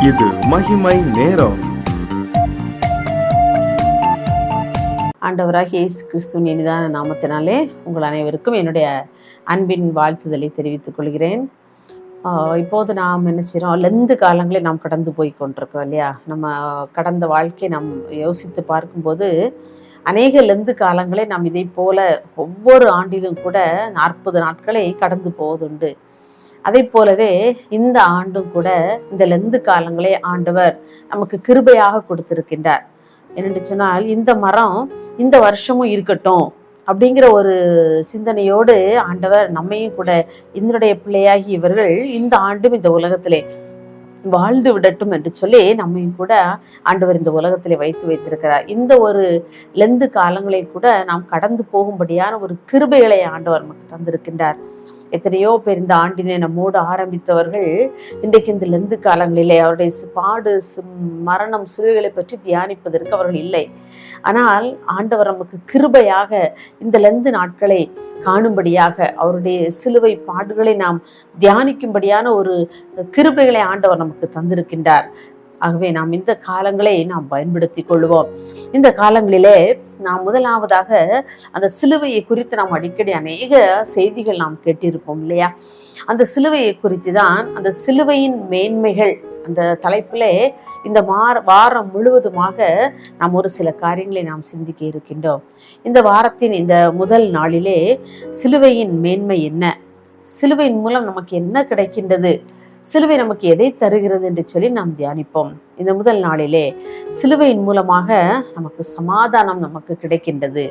இது மகிமை நேரம். ஆண்டவராகிய இயேசு கிறிஸ்துவின் இனிதான நாமத்தினாலே உங்கள் அனைவருக்கும் என்னுடைய அன்பின் வாழ்த்துதலை தெரிவித்துக் கொள்கிறேன். இப்போது நாம் என்ன செய்கிறோம், லெந்து காலங்களை நாம் கடந்து போய் கொண்டிருக்கோம் இல்லையா. நம்ம கடந்த வாழ்க்கையை நாம் யோசித்து பார்க்கும்போது அநேக லெந்து காலங்களை நாம் இதை போல ஒவ்வொரு ஆண்டிலும் கூட 40 நாட்களை கடந்து போவதுண்டு. அதே போலவே இந்த ஆண்டும் கூட இந்த லெந்து காலங்களே ஆண்டவர் நமக்கு கிருபையாக கொடுத்திருக்கின்றார். என்னென்று சொன்னால், இந்த மரம் இந்த வருஷமும் இருக்கட்டும் அப்படிங்கிற ஒரு சிந்தனையோடு ஆண்டவர் நம்மையும் கூட இதனுடைய பிள்ளையாகி இவர்கள் இந்த ஆண்டும் இந்த உலகத்திலே வாழ்ந்து விடட்டும் என்று சொல்லி நம்மையும் கூட ஆண்டவர் இந்த உலகத்திலே வைத்திருக்கிறார். இந்த ஒரு லெந்து காலங்களை கூட நாம் கடந்து போகும்படியான ஒரு கிருபைகளை ஆண்டவர் நமக்கு தந்திருக்கின்றார். எத்தனையோ பேர் இந்த ஆண்டினை நம்மோடு ஆரம்பித்தவர்கள் இன்றைக்கு இந்த லெந்து காலங்களிலே அவருடைய பாடு, மரணம், சிலுவைகளை பற்றி தியானிப்பதற்கு அவர்கள் இல்லை. ஆனால் ஆண்டவர் நமக்கு கிருபையாக இந்த லெந்து நாட்களை காணும்படியாக, அவருடைய சிலுவை பாடுகளை நாம் தியானிக்கும்படியான ஒரு கிருபைகளை ஆண்டவர் நமக்கு தந்திருக்கின்றார். ஆகவே நாம் இந்த காலங்களை நாம் பயன்படுத்தி கொள்வோம். இந்த காலங்களிலே நாம் முதலாவதாக அந்த சிலுவையை குறித்து நாம் அடிக்கடி அநேக செய்திகள் நாம் கேட்டிருப்போம் இல்லையா. அந்த சிலுவையை குறித்து தான், அந்த சிலுவையின் மேன்மைகள் அந்த தலைப்பிலே இந்த வாரம் முழுவதுமாக நாம் ஒரு சில காரியங்களை நாம் சிந்திக்க இருக்கின்றோம். இந்த வாரத்தின் இந்த முதல் நாளிலே சிலுவையின் மேன்மை என்ன, சிலுவையின் மூலம் நமக்கு என்ன கிடைக்கின்றது, சிலுவை நமக்கு எதை தருகிறது என்று சொல்லி நாம் தியானிப்போம். இந்த முதல் நாளிலே சிலுவையின் மூலமாக நமக்கு சமாதானம் நமக்கு கிடைக்கின்றது.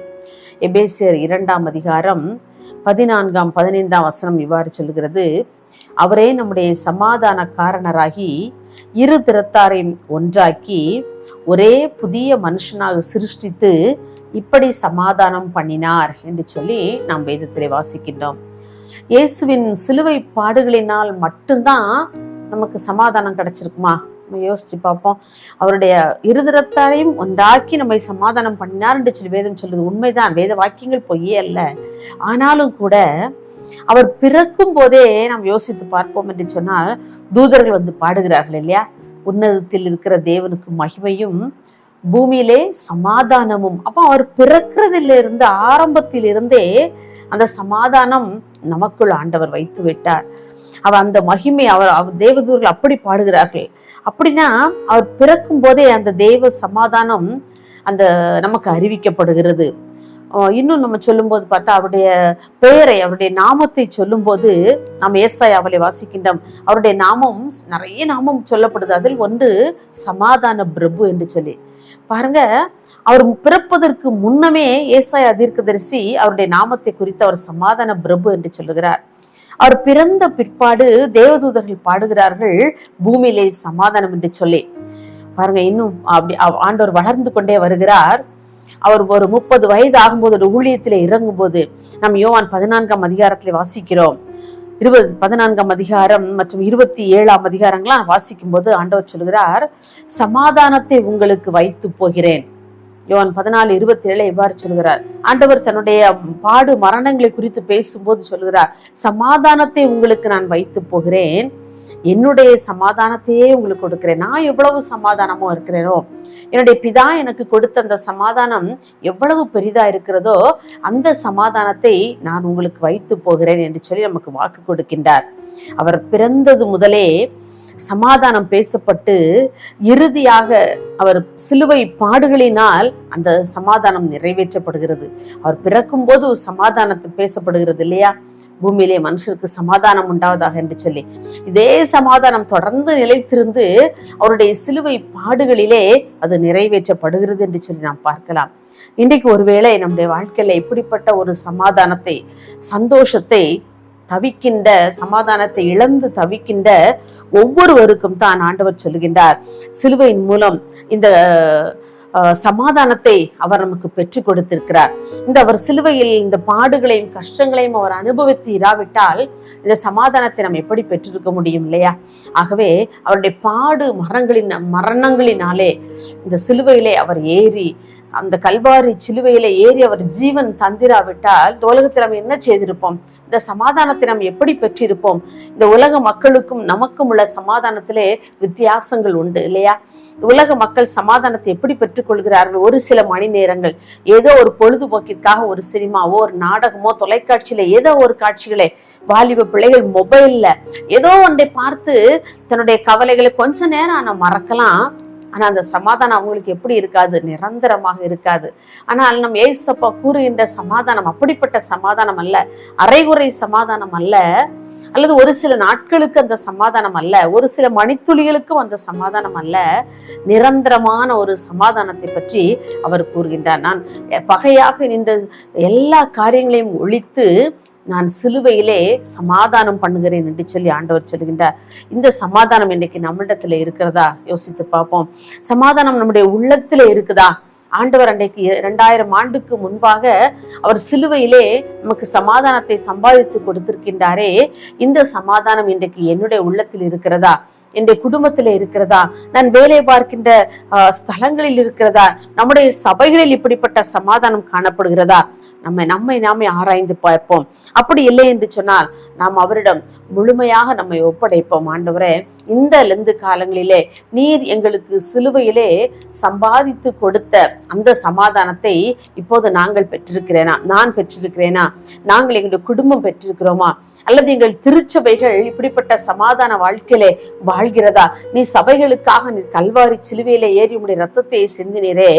எபேசியர் 2ஆம் அதிகாரம் 14, 15 இவ்வாறு சொல்கிறது: அவரே நம்முடைய சமாதான காரணராகி இரு திறத்தாரையும் ஒன்றாக்கி ஒரே புதிய மனுஷனாக சிருஷ்டித்து இப்படி சமாதானம் பண்ணினார் என்று சொல்லி நாம் வேதத்திலே வாசிக்கின்றோம். இயேசுவின் சிலுவை பாடுகளினால் மட்டும்தான் நமக்கு சமாதானம் கிடைச்சிருக்குமா? நம்ம யோசிச்சு பார்ப்போம். அவருடைய இருதரத்தாரையும் ஒன்றாக்கி நம்மை சமாதானம் பண்ணினார் என்று சொல்லி வேதம் சொல்லுது. உண்மைதான், வேத வாக்கியங்கள் பொய்யே அல்ல. ஆனாலும் கூட அவர் பிறக்கும் போதே நாம் யோசித்து பார்ப்போம் என்று சொன்னால், தூதர்கள் வந்து பாடுகிறார்கள் இல்லையா, உன்னதத்தில் இருக்கிற தேவனுக்கு மகிமையும் பூமியிலே சமாதானமும். அப்போ அவர் பிறக்கிறதிலிருந்து, ஆரம்பத்திலிருந்தே அந்த சமாதானம் நமக்குள் ஆண்டவர் வைத்து விட்டார். அவர் அந்த மகிமை அவர் தேவதூர்கள் அப்படி பாடுகிறார்கள். அப்படின்னா அவர் பிறக்கும் போதே அந்த தேவ சமாதானம் அந்த நமக்கு அறிவிக்கப்படுகிறது. இன்னும் நம்ம சொல்லும் போது பார்த்தா, அவருடைய பெயரை, அவருடைய நாமத்தை சொல்லும் போது நாம் ஏசாயாவிலே வாசிக்கின்றோம். அவருடைய நாமம், நிறைய நாமம் சொல்லப்படுது. அதில் ஒன்று சமாதான பிரபு என்று சொல்லி. பாருங்க, அவர் பிறப்பதற்கு முன்னமே ஏசாயா தீர்க்கதரிசி அவருடைய நாமத்தை குறித்து அவர் சமாதான பிரபு என்று சொல்லுகிறார். அவர் பிறந்த பிற்பாடு தேவதூதர்கள் பாடுகிறார்கள் பூமியிலே சமாதானம் என்று சொல்லி. பாருங்க, இன்னும் அப்படி ஆண்டவர் வளர்ந்து கொண்டே வருகிறார். அவர் ஒரு 30 வயது ஆகும்போது ஒரு ஊழியத்திலே இறங்கும் போது நாம் யோவான் 14ஆம் அதிகாரத்திலே வாசிக்கிறோம். 14ஆம் அதிகாரம் மற்றும் 27ஆம் அதிகாரங்களாம் வாசிக்கும் போது ஆண்டவர் சொல்கிறார், சமாதானத்தை உங்களுக்கு வைத்து போகிறேன். யோவான் 14:27 இவ்வாறு சொல்கிறார். ஆண்டவர் தன்னுடைய பாடு மரணங்களை குறித்து பேசும்போது சொல்கிறார், சமாதானத்தை உங்களுக்கு நான் வைத்து போகிறேன், என்னுடைய சமாதானத்தையே உங்களுக்கு கொடுக்கிறேன். நான் எவ்வளவு சமாதானமோ இருக்கிறேனோ, என்னுடைய பிதா எனக்கு கொடுத்த அந்த சமாதானம் எவ்வளவு பெரிதா இருக்கிறதோ அந்த சமாதானத்தை நான் உங்களுக்கு வைத்து போகிறேன் என்று சொல்லி நமக்கு வாக்கு கொடுக்கின்றார். அவர் பிறந்தது முதலே சமாதானம் பேசப்பட்டு இறுதியாக அவர் சிலுவை பாடுகளினால் அந்த சமாதானம் நிறைவேற்றப்படுகிறது. அவர் பிறக்கும் போது சமாதானத்தை பேசப்படுகிறது இல்லையா, பூமியிலே மனுஷருக்கு சமாதானம் உண்டாவதாக என்று சொல்லி. இதே சமாதானம் தொடர்ந்து நிலைத்திருந்து அவருடைய சிலுவை பாடுகளிலே அது நிறைவேற்றப்படுகிறது என்று சொல்லி நாம் பார்க்கலாம். இன்றைக்கு ஒருவேளை நம்முடைய வாழ்க்கையில இப்படிப்பட்ட ஒரு சமாதானத்தை, சந்தோஷத்தை தவிக்கின்ற, சமாதானத்தை இழந்து தவிக்கின்ற ஒவ்வொருவருக்கும் தான் ஆண்டவர் சொல்லுகின்றார், சிலுவையின் மூலம் இந்த சமாதானத்தை அவர் நமக்கு பெற்றுக் கொடுத்திருக்கிறார். இந்த அவர் சிலுவையில் இந்த பாடுகளையும் கஷ்டங்களையும் அவர் அனுபவித்து இராவிட்டால் இந்த சமாதானத்தை நாம் எப்படி பெற்றிருக்க முடியும் இல்லையா. ஆகவே அவருடைய பாடு மரணங்களினாலே இந்த சிலுவையிலே அவர் ஏறி, அந்த கல்வாரி சிலுவையில ஏறி அவர் ஜீவன் தந்திராவிட்டால் இந்த உலகத்தில் நம்ம என்ன செய்திருப்போம்? இந்த சமாதானத்தை நாம் எப்படி பெற்றிருப்போம்? இந்த உலக மக்களுக்கும் நமக்கும் உள்ள சமாதானத்திலே வித்தியாசங்கள் உண்டு இல்லையா? உலக மக்கள் சமாதானத்தை எப்படி பெற்றுக்கொள்கிறார்கள்? ஒரு சில மணி நேரங்கள், ஏதோ ஒரு பொழுதுபோக்கிற்காக ஒரு சினிமாவோ ஒரு நாடகமோ தொலைக்காட்சியில ஏதோ ஒரு காட்சிகளை, வாலிப பிள்ளைகள் மொபைல்ல ஏதோ ஒன்றை பார்த்து தன்னுடைய கவலைகளை கொஞ்ச நேரம் ஆனா மறக்கலாம். ஆனா அந்த சமாதானம் அவங்களுக்கு எப்படி இருக்காது? நிரந்தரமாக இருக்காது. ஆனால் நம் ஏசப்பா கூறுகின்ற சமாதானம் அப்படிப்பட்ட சமாதானம் அல்ல, அரைகுறை சமாதானம் அல்ல, அல்லது ஒரு சில நாட்களுக்கு அந்த சமாதானம் அல்ல, ஒரு சில மணித்துளிகளுக்கும் அந்த சமாதானம் அல்ல, நிரந்தரமான ஒரு சமாதானத்தை பற்றி அவர் கூறுகின்றார். நான் பகையாக நின்ற எல்லா காரியங்களையும் ஒழித்து நான் சிலுவையிலே சமாதானம் பண்ணுகிறேன் என்று சொல்லி ஆண்டவர் சொல்கின்றார். இந்த சமாதானம் இன்னைக்கு நம்மிடத்துல இருக்கிறதா? யோசித்து பார்ப்போம். சமாதானம் நம்முடைய உள்ளத்துல இருக்குதா? ஆண்டவர் அன்றைக்கு 2000 ஆண்டுக்கு முன்பாக அவர் சிலுவையிலே நமக்கு சமாதானத்தை சம்பாதித்து கொடுத்திருக்கின்றாரே, இந்த சமாதானம் இன்றைக்கு என்னுடைய உள்ளத்தில் இருக்கிறதா? என்னுடைய குடும்பத்தில் இருக்கிறதா? நான் வேலை பார்க்கின்ற ஸ்தலங்களில் இருக்கிறதா? நம்முடைய சபைகளில் இப்படிப்பட்ட சமாதானம் காணப்படுகிறதா? நம்மை நாமே ஆராய்ந்து பார்ப்போம். அப்படி இல்லை என்று சொன்னால் நாம் அவரிடம் முழுமையாக நம்மை ஒப்படைப்போம். ஆண்டவரே, இந்த லெந்து காலங்களிலே நீர் எங்களுக்கு சிலுவையிலே சம்பாதித்து கொடுத்த அந்த சமாதானத்தை இப்போது நாங்கள் பெற்றிருக்கிறேனா? நான் பெற்றிருக்கிறேனா? நாங்கள் எங்களுடைய குடும்பம் பெற்றிருக்கிறோமா? அல்லது எங்கள் திருச்சபைகள் இப்படிப்பட்ட சமாதான வாழ்க்கையிலே வாழ்கிறதா? நீ சபைகளுக்காக நீ கல்வாரி சிலுவையிலே ஏறி உடைய ரத்தத்தை சிந்தினீரே,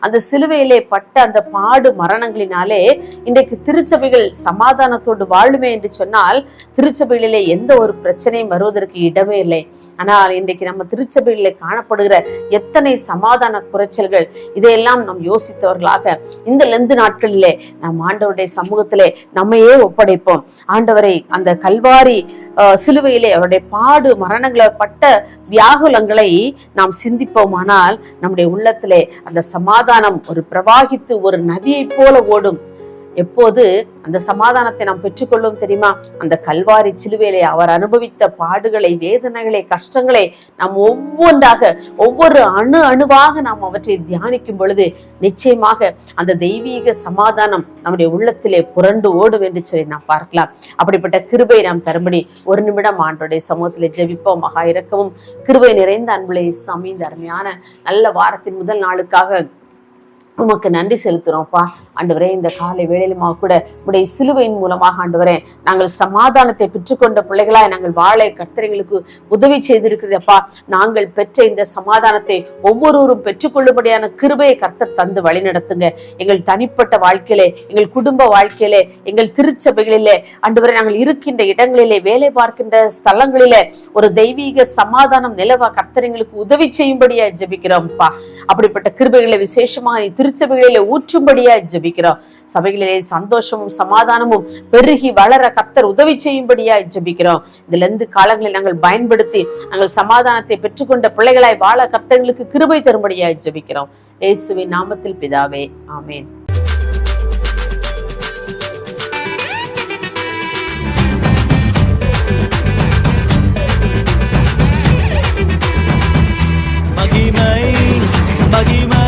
அந்த சிலுவையிலே பட்ட அந்த பாடு மரணங்களினாலே இன்றைக்கு திருச்சபைகள் சமாதானத்தோடு வாழுமே என்று சொன்னால் திருச்சபைகளிலே எந்த ஒரு பிரச்சனையும் வருவதற்கு இடமே இல்லை. ஆனால் இன்றைக்கு நம்ம திருச்சபைகளிலே காணப்படுகிற எத்தனை சமாதான குறைச்சல்கள், இதையெல்லாம் நாம் யோசித்தவர்களாக இந்த லெந்து நாட்களிலே நாம் ஆண்டவருடைய சமூகத்திலே நம்மையே ஒப்படைப்போம். ஆண்டவரை அந்த கல்வாரி சிலுவையிலே அவருடைய பாடு மரணங்களை பட்ட வியாகுலங்களை நாம் சிந்திப்போமானால் நம்முடைய உள்ளத்திலே அந்த சமாதானம் ஒரு பிரவாகித்து ஒரு நதியை போல ஓடும். எப்போது அந்த சமாதானத்தை நாம் பெற்றுக்கொள்ளும் தெரியுமா? அந்த கல்வாரி சிலுவையிலே அவர் அனுபவித்த பாடுகளை, வேதனைகளை, கஷ்டங்களை நாம் ஒவ்வொன்றாக ஒவ்வொரு அணுவாக நாம் அவற்றை தியானிக்கும் பொழுது நிச்சயமாக அந்த தெய்வீக சமாதானம் நம்முடைய உள்ளத்திலே புரண்டு ஓடும் என்று சொல்லி நாம் பார்க்கலாம். அப்படிப்பட்ட கிருபை நாம் தரும்படி ஒரு நிமிடம் ஆண்டவருடைய சமூகத்திலே ஜெபிப்போம். மகா இரக்கமும் கிருபை நிறைந்த அன்புலே சாமி, இந்த அருமையான நல்ல வாரத்தின் முதல் நாளுக்காக உமக்கு நன்றி செலுத்துறோம்ப்பா. ஆண்டவரே, இந்த காலை வேளையிலுமா கூட உடைய சிலுவையின் மூலமாக ஆண்டவரே நாங்கள் சமாதானத்தை பெற்றுக்கொண்ட பிள்ளைகளாய் நாங்கள் வாழ கர்த்தர்களுக்கு உதவி செய்திருக்கிறப்பா. நாங்கள் பெற்ற இந்த சமாதானத்தை ஒவ்வொருவரும் பெற்றுக்கொள்ளும்படியான கிருபையை கர்த்தர் தந்து வழி நடத்துங்க. எங்கள் தனிப்பட்ட வாழ்க்கையிலே, எங்கள் குடும்ப வாழ்க்கையிலே, எங்கள் திருச்சபைகளிலே, ஆண்டவரே நாங்கள் இருக்கின்ற இடங்களிலே, வேலை பார்க்கின்ற ஸ்தலங்களிலே ஒரு தெய்வீக சமாதானம் நிலவ கர்த்தர்களுக்கு உதவி செய்யும்படியா ஜெபிக்கிறோம்ப்பா. அப்படிப்பட்ட கிருபைகளை விசேஷமாக திருச்சபைகளிலே ஊற்றும்படியா ஜெபிக்கிறோம். சபைகளிலே சந்தோஷமும் சமாதானமும் பெருகி வளர கர்த்தர் உதவி செய்யும்படியா ஜெபிக்கிறோம். இதுல இருந்து காலங்களை நாங்கள் பயன்படுத்தி நாங்கள் சமாதானத்தை பெற்றுக்கொண்ட பிள்ளைகளாய் வாழ கர்த்தர்களுக்கு கிருபை தரும்படியா ஜெபிக்கிறோம். இயேசுவின் நாமத்தில் பிதாவே, ஆமேன். மகிமை